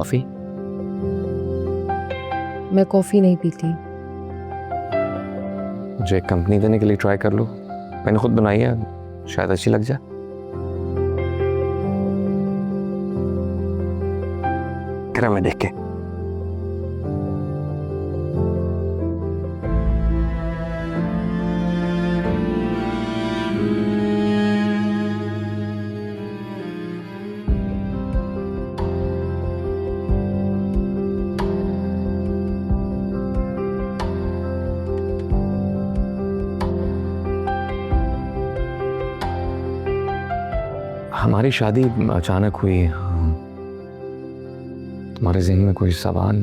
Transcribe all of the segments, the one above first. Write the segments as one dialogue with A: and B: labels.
A: Coffee?
B: मैं coffee नहीं पीती।
A: मुझे एक कंपनी देने के लिए ट्राई कर लो। मैंने खुद बनाई है, शायद अच्छी लग जाए। करा मैं देख के। हमारी शादी अचानक हुई। तुम्हारे ज़हन में कोई सवाल?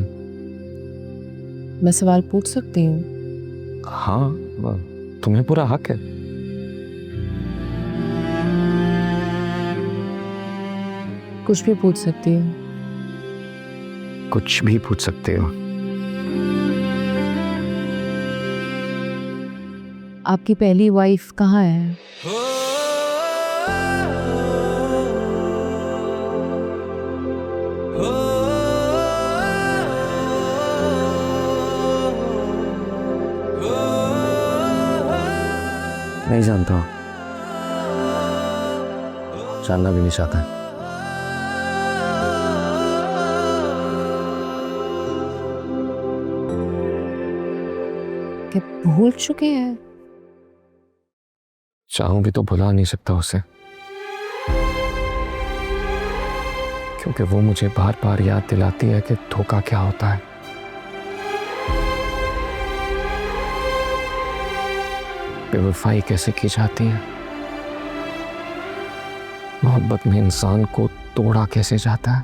B: मैं सवाल पूछ सकती हूँ?
A: हाँ, तुम्हें पूरा हक है।
B: कुछ भी पूछ सकती हूँ।
A: कुछ भी पूछ सकते हो।
B: आपकी पहली वाइफ कहाँ है?
A: नहीं जानता, जानना भी नहीं चाहता।
B: क्या भूल चुके हैं?
A: चाहूं भी तो भुला नहीं सकता उसे, क्योंकि वो मुझे बार बार याद दिलाती है कि धोखा क्या होता है। बेवफाई कैसे की जाती है, मोहब्बत में इंसान को तोड़ा कैसे जाता है।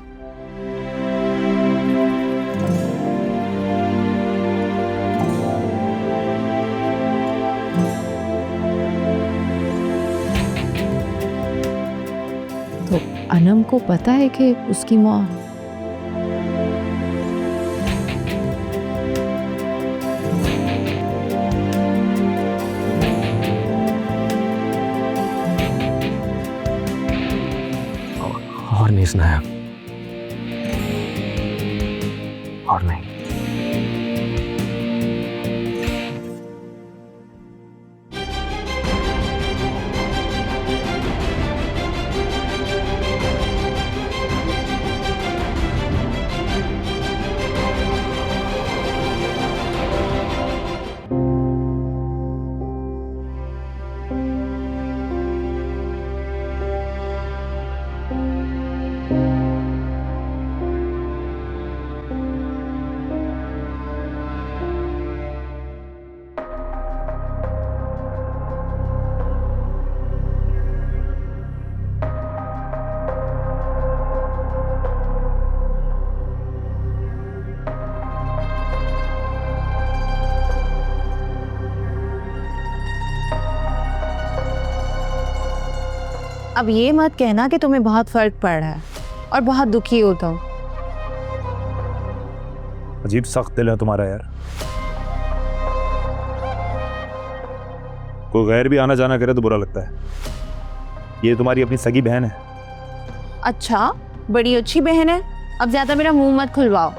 B: तो अनम को पता है कि उसकी माँ
A: और नहीं सुनाया, और नहीं।
B: अब ये मत कहना कि तुम्हें बहुत फर्क पड़ रहा है और बहुत दुखी होता हूँ।
C: अजीब सख्त दिल है तुम्हारा यार। कोई गैर भी आना जाना करे तो बुरा लगता है। ये तुम्हारी अपनी सगी बहन है।
B: अच्छा, बड़ी अच्छी बहन है। अब ज्यादा मेरा मुंह मत खुलवाओ।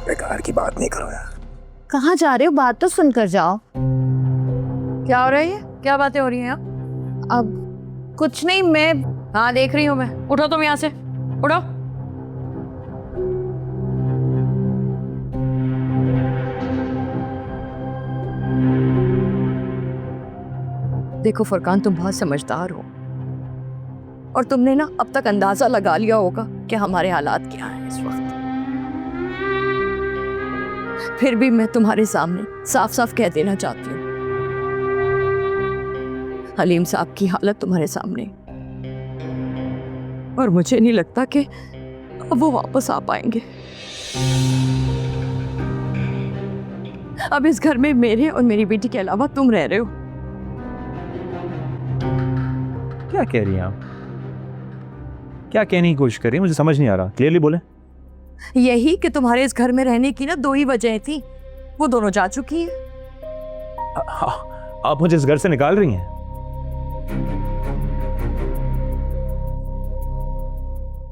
C: बेकार की बात नहीं करो यार।
B: कहाँ जा रहे हो? बात तो सुनकर जाओ।
D: क्या हो रहा है? क्या बातें हो रही हैं?
B: अब कुछ नहीं, मैं
D: हाँ देख रही हूँ मैं। उठो तुम यहाँ से, उठो। देखो फुरकान, तुम बहुत समझदार हो और तुमने ना अब तक अंदाजा लगा लिया होगा कि हमारे हालात क्या हैं इस वक्त। फिर भी मैं तुम्हारे सामने साफ साफ कह देना चाहती हूँ, हलीम साहब की हालत तुम्हारे सामने, और मुझे नहीं लगता कि वो वापस आ पाएंगे। अब इस घर में मेरे और मेरी बेटी के अलावा तुम रह रहे हो।
C: क्या कह रही हैं आप? क्या कहने की कोशिश कर रही हैं? मुझे समझ नहीं आ रहा, क्लियरली बोले।
D: यही कि तुम्हारे इस घर में रहने की ना दो ही वजह थी, वो दोनों जा चुकी है।
C: आप मुझे इस घर से निकाल रही हैं?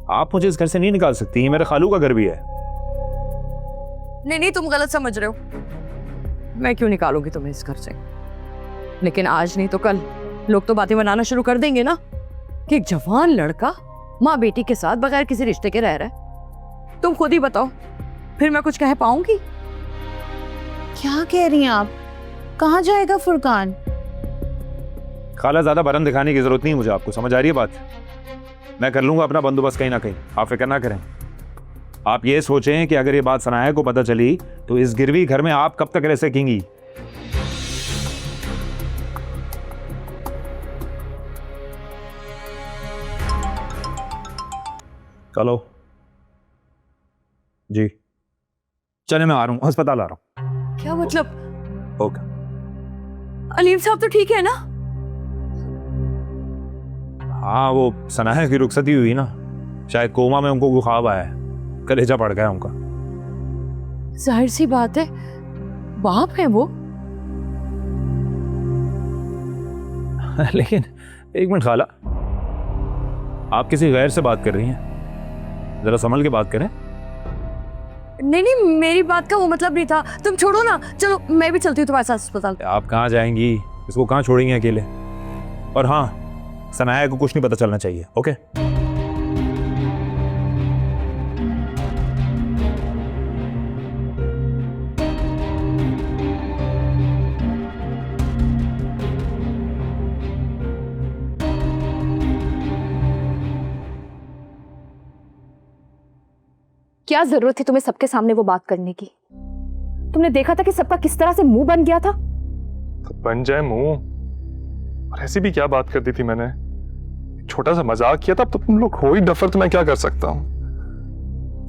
C: आप मुझे इस घर से नहीं निकाल सकती, ये मेरे खालू का घर भी है।
D: नहीं नहीं, तुम गलत समझ रहे हो। मैं क्यों निकालूंगी तुम्हें इस घर से? लेकिन आज नहीं तो कल लोग तो बातें बनाना शुरू कर देंगे ना कि एक जवान लड़का माँ बेटी के साथ बगैर किसी रिश्ते के रह रहा है। तुम खुद ही बताओ, फिर मैं कुछ कह पाऊंगी?
B: क्या कह रही हैं आप? कहाँ जाएगा फुरकान?
C: खाला ज्यादा बरन दिखाने की जरूरत नहीं है मुझे, आपको समझ आ रही है बात? मैं कर लूंगा अपना बंदोबस्त कहीं ना कहीं, आप फिक्र ना करें। आप ये सोचें कि अगर ये बात सनाया को पता चली तो इस गिरवी घर में आप कब तक रह सकेंगी? चलो जी, चले मैं आ रहा हूँ, अस्पताल आ रहा हूँ।
D: क्या मतलब?
C: ओके।
D: अलीम साहब तो ठीक है ना?
C: हाँ, वो सनाया की रुखसती हुई ना, शायद कोमा में उनको ख्वाब आया है, कलेजा पड़ गया उनका।
D: जाहिर सी बात है, बाप है वो।
C: लेकिन एक मिनट खाला, आप किसी गैर से बात कर रही हैं, जरा संभल के बात करें।
D: नहीं नहीं, मेरी बात का वो मतलब नहीं था। तुम छोड़ो ना, चलो मैं भी चलती हूँ तुम्हारे साथ अस्पताल।
C: आप कहाँ जाएंगी? इसको कहाँ छोड़ेंगे अकेले? और हाँ, सनाया को कुछ नहीं पता चलना चाहिए, ओके?
E: क्या जरूरत थी तुम्हें सबके सामने वो बात करने की? तुमने देखा था कि सबका किस तरह से मुंह बन गया था।
F: तो बन जाए मुंह, और ऐसी भी क्या बात कर दी थी मैंने? छोटा सा मजाक किया था, अब तो तुम लोग हो ही डफर, तो मैं क्या कर सकता हूँ?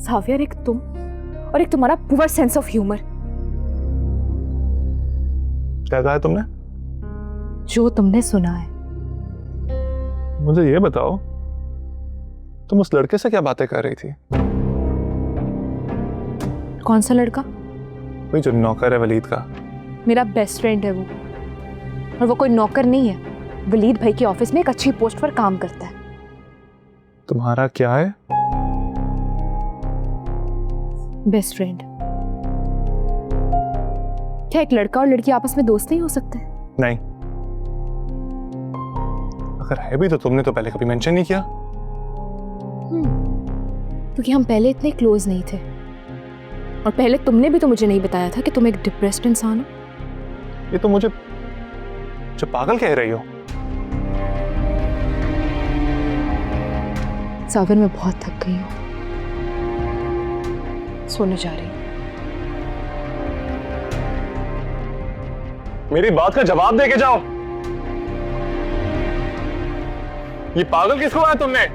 E: सावियर, एक तुम और एक तुम्हारा पुअर सेंस ऑफ ह्यूमर।
F: क्या कहा है तुमने?
E: जो तुमने सुना है।
F: मुझे ये बताओ, तुम उस लड़के से क्या बातें कर रही थी?
E: कौन सा लड़का?
F: वही जो नौकर है वलीद का।
E: मेरा बेस्ट फ्रेंड है वो, और वो कोई नौकर नहीं है। वलीद भाई के ऑफिस में एक अच्छी पोस्ट पर काम करता है।
F: तुम्हारा क्या है?
E: Best friend. क्या एक लड़का और लड़की आपस में दोस्त नहीं हो सकते?
F: नहीं, अगर है भी तो तुमने तो पहले कभी मेंशन नहीं किया।
E: क्योंकि हम पहले इतने क्लोज नहीं थे, और पहले तुमने भी तो मुझे नहीं बताया था कि तुम एक डिप्रेस्ड इंसान हो।
F: ये तो मुझे पागल कह रही हो।
E: साविर, मैं बहुत थक गई हूँ, सोने जा रही हूँ।
F: मेरी बात का जवाब दे के जाओ। ये पागल किसको है तुमने?